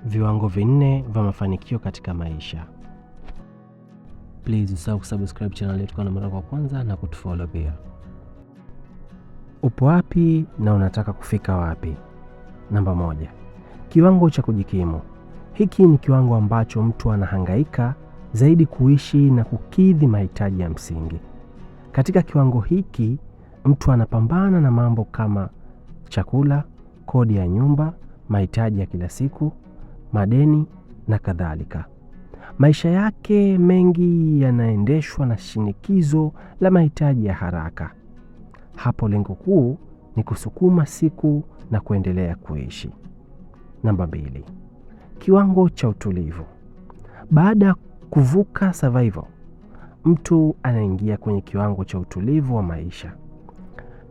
Viwango 4 vya mafanikio katika maisha. Please usahau kusubscribe channel yetu kwa mara ya kwanza na kutufollow pia. Upo wapi na unataka kufika wapi? Namba 1. Kiwango cha kujikimu. Hiki ni kiwango ambacho mtu anahangaika zaidi kuishi na kukidhi mahitaji ya msingi. Katika kiwango hiki, mtu anapambana na mambo kama chakula, kodi ya nyumba, mahitaji ya kila siku, madeni na kadhalika. Maisha yake mengi yanaendeshwa na shinikizo la mahitaji ya haraka. Hapo lengo kuu ni kusukuma siku na kuendelea kuishi. Namba 2. Kiwango cha utulivu. Baada ya kuvuka survival, mtu anaingia kwenye kiwango cha utulivu wa maisha.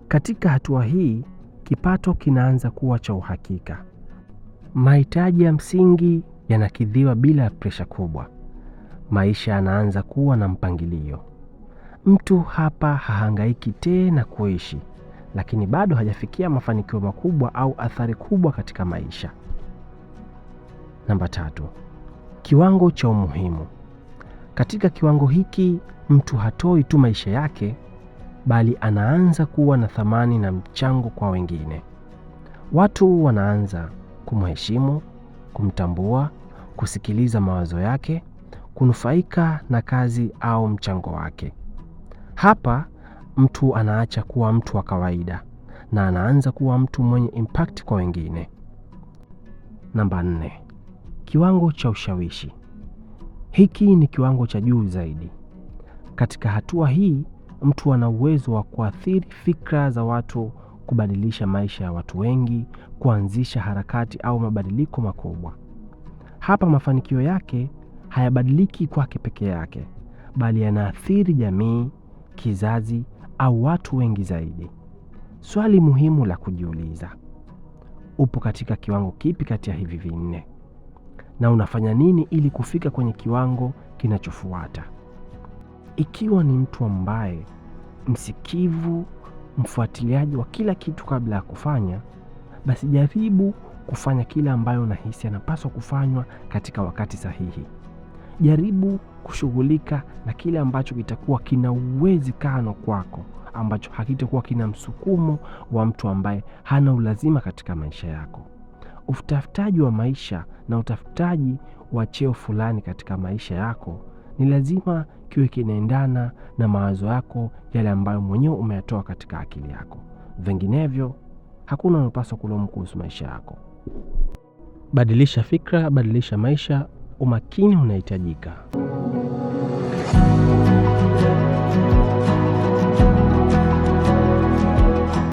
Katika hatua hii, kipato kinaanza kuwa cha uhakika. Mahitaji ya msingi yanakidhiwa bila presha kubwa. Maisha yanaanza kuwa na mpangilio. Mtu hapa hahangaiki tena kuishi, lakini bado hajafikia mafanikio makubwa au athari kubwa katika maisha. Namba 3. Kiwango cha umuhimu. Katika kiwango hiki, mtu hatoi tu maisha yake, bali anaanza kuwa na thamani na mchango kwa wengine. Watu wanaanza kumheshimu, kumtambua, kusikiliza mawazo yake, kunufaika na kazi au mchango wake. Hapa mtu anaacha kuwa mtu wa kawaida na anaanza kuwa mtu mwenye impact kwa wengine. Namba 4. Kiwango cha ushawishi. Hiki ni kiwango cha juu zaidi. Katika hatua hii, mtu ana uwezo wa kuathiri fikra za watu, kubadilisha maisha ya watu wengi, kuanzisha harakati au mabadiliko makubwa. Hapa mafanikio yake hayabadiliki kwake peke yake, bali yanaathiri jamii, kizazi au watu wengi zaidi. Swali muhimu la kujiuliza: upo katika kiwango kipi kati ya hivi 4? Na unafanya nini ili kufika kwenye kiwango kinachofuata? Ikiwa ni mtu ambaye msikivu, mfuatiliaji wa kila kitu kabla ya kufanya, basi jaribu kufanya kile ambayo unahisi yanapaswa kufanywa katika wakati sahihi. Jaribu kushughulika na kile ambacho kitakuwa kina uwezekano kwako, ambacho hakitakuwa kina msukumo wa mtu ambaye hana ulazima katika maisha yako. Utafutaji wa maisha na utafutaji wa cheo fulani katika maisha yako ni lazima kiwe kinaendana na mawazo yako, yale ambayo mwenyewe umeyatoa katika akili yako. Vinginevyo, hakuna unapaswa kulaumu kuhusu maisha yako. Badilisha fikra, badilisha maisha. Umakini unahitajika.